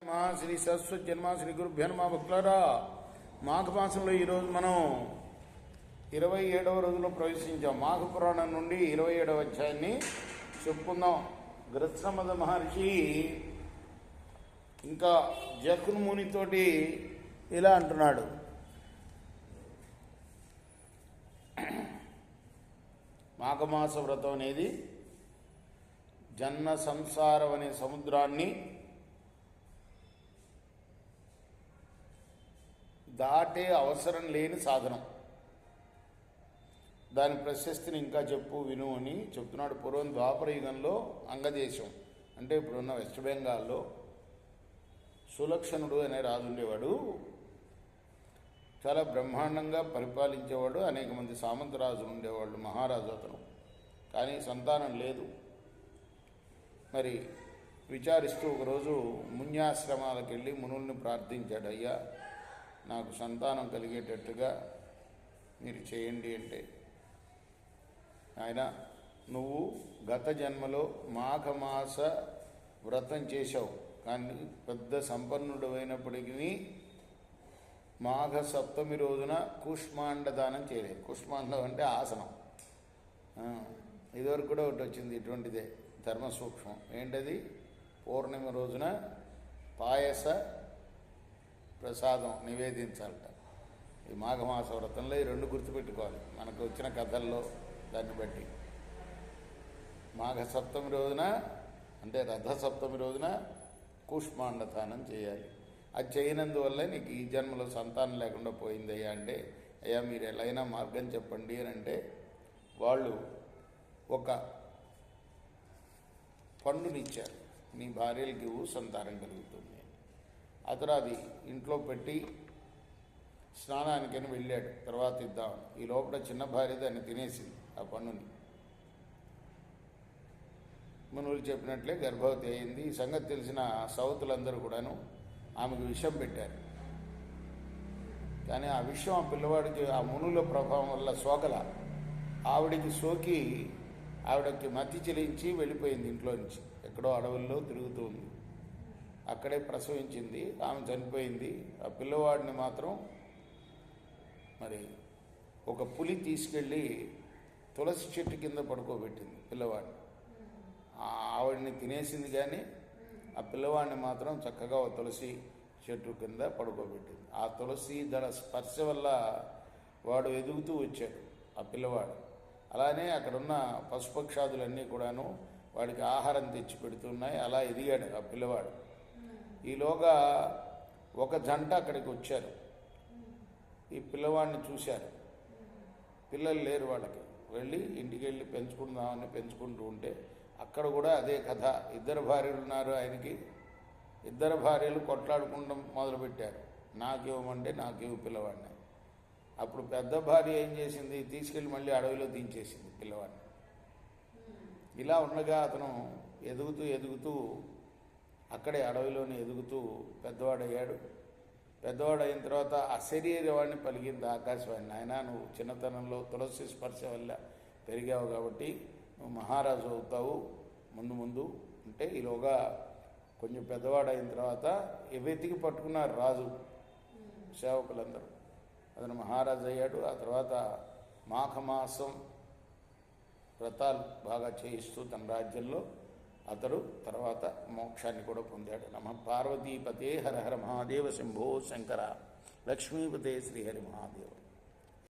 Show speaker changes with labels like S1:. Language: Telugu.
S1: మా శ్రీ సరస్వతి జన్మ శ్రీ గురుభ్యో నమః భక్తులారా, మాఘమాసంలో ఈరోజు మనం 27వ రోజులో ప్రవేశించాం. మాఘ పురాణం నుండి 27వ అధ్యాయాన్ని చెప్పుకుందాం. గృత్సమద మహర్షి ఇంకా జకున్మునితోటి ఇలా అంటున్నాడు. మాఘమాస వ్రతం అనేది జన్మ సంసారం అనే సముద్రాన్ని దాటే అవసరం లేని సాధనం. దాని ప్రశస్తిని ఇంకా చెప్పు విను అని చెప్తున్నాడు. పూర్వం ద్వాపర యుగంలో అంగదేశం అంటే ఇప్పుడున్న వెస్ట్ బెంగాల్లో సులక్షణుడు అనే రాజు ఉండేవాడు. చాలా బ్రహ్మాండంగా పరిపాలించేవాడు. అనేక మంది సామంతరాజులు ఉండేవాళ్ళు. మహారాజు అతను. కానీ సంతానం లేదు. మరి విచారిస్తూ ఒకరోజు మున్యాశ్రమాలకు వెళ్ళి మునుల్ని ప్రార్థించాడు. అయ్యా, నాకు సంతానం కలిగేటట్టుగా మీరు చేయండి అంటే, ఆయన నువ్వు గత జన్మలో మాఘమాస వ్రతం చేశావు, కానీ పెద్ద సంపన్నుడు అయినప్పటికీ మాఘ సప్తమి రోజున కూష్మాండ దానం చేయలేదు. కూష్మాండం అంటే ఆసనం. ఇదివరకు కూడా ఒకటి వచ్చింది ఇటువంటిదే, ధర్మ సూక్ష్మం. ఏంటది? పౌర్ణమి రోజున పాయస ప్రసాదం నివేదించాలట. ఈ మాఘమాస వ్రతంలో ఈ రెండు గుర్తుపెట్టుకోవాలి. మనకు వచ్చిన కథల్లో దాన్ని బట్టి మాఘ సప్తమి రోజున అంటే రథ సప్తమి రోజున కూష్మాండదానం చేయాలి. అది చేయనందువల్ల నీకు ఈ జన్మలో సంతానం లేకుండా పోయిందయ్యా అంటే, అయ్యా మీరు ఎలాగైనా మార్గం చెప్పండి అని అంటే, వాళ్ళు ఒక పండునిచ్చారు. నీ భార్యలకి సంతానం కలుగుతుంది. అతను అది ఇంట్లో పెట్టి స్నానానికని వెళ్ళాడు. తర్వాత ఇద్దామని. ఈ లోపల చిన్న భార్య దాన్ని తినేసింది, ఆ పన్నుని. మునులు చెప్పినట్లే గర్భవతి అయింది. ఈ సంగతి తెలిసిన సౌతులందరూ కూడాను ఆమెకు విషం పెట్టారు. కానీ ఆ విషయం ఆ పిల్లవాడికి ఆ మునుల ప్రభావం వల్ల సోకల. ఆవిడికి సోకి ఆవిడకి మతి చెలించి వెళ్ళిపోయింది ఇంట్లో నుంచి. ఎక్కడో అడవుల్లో తిరుగుతూ ఉంది. అక్కడే ప్రసవించింది. ఆమె చనిపోయింది. ఆ పిల్లవాడిని మాత్రం మరి ఒక పులి తీసుకెళ్ళి తులసి చెట్టు కింద పడుకోబెట్టింది పిల్లవాడిని. ఆవిడని తినేసింది, కానీ ఆ పిల్లవాడిని మాత్రం చక్కగా ఒక తులసి చెట్టు కింద పడుకోబెట్టింది. ఆ తులసి దళ స్పర్శ వల్ల వాడు ఎదుగుతూ వచ్చాడు ఆ పిల్లవాడు. అలానే అక్కడున్న పశుపక్షాదులన్నీ కూడాను వాడికి ఆహారం తెచ్చి పెడుతున్నాయి. అలా ఎదిగాడు ఆ పిల్లవాడు. ఈలోగా ఒక జంట అక్కడికి వచ్చారు. ఈ పిల్లవాడిని చూశారు. పిల్లలు లేరు వాళ్ళకి. వెళ్ళి ఇంటికి వెళ్ళి పెంచుకుందామని పెంచుకుంటూ ఉంటే అక్కడ కూడా అదే కథ. ఇద్దరు భార్యలు ఉన్నారు ఆయనకి. ఇద్దరు భార్యలు కొట్లాడుకుంటాం మొదలుపెట్టారు. నాకేమంటే నాకేవు పిల్లవాడిని. అప్పుడు పెద్ద భార్య ఏం చేసింది? తీసుకెళ్ళి మళ్ళీ అడవిలో దించేసింది పిల్లవాడిని. ఇలా ఉండగా అతను ఎదుగుతూ ఎదుగుతూ అక్కడే అడవిలోనే ఎదుగుతూ పెద్దవాడయ్యాడు. పెద్దవాడు అయిన తర్వాత అశరీరవాడిని పలికింది ఆకాశవాణి. ఆయన నువ్వు చిన్నతనంలో తులసి స్పర్శ వల్ల పెరిగావు కాబట్టి నువ్వు మహారాజు అవుతావు ముందు ముందు అంటే, ఈలోగా కొంచెం పెద్దవాడు అయిన తర్వాత వెతికి పట్టుకున్నారు రాజు సేవకులందరూ. అతను మహారాజు అయ్యాడు. ఆ తర్వాత మాఘమాసం వ్రతాలు బాగా చేయిస్తూ తన రాజ్యంలో అతడు తర్వాత మోక్షాన్ని కూడా పొందాడు. నమః పార్వతీపతే హర హర మహాదేవ శంభో శంకర. లక్ష్మీపతే శ్రీహరి మహాదేవ.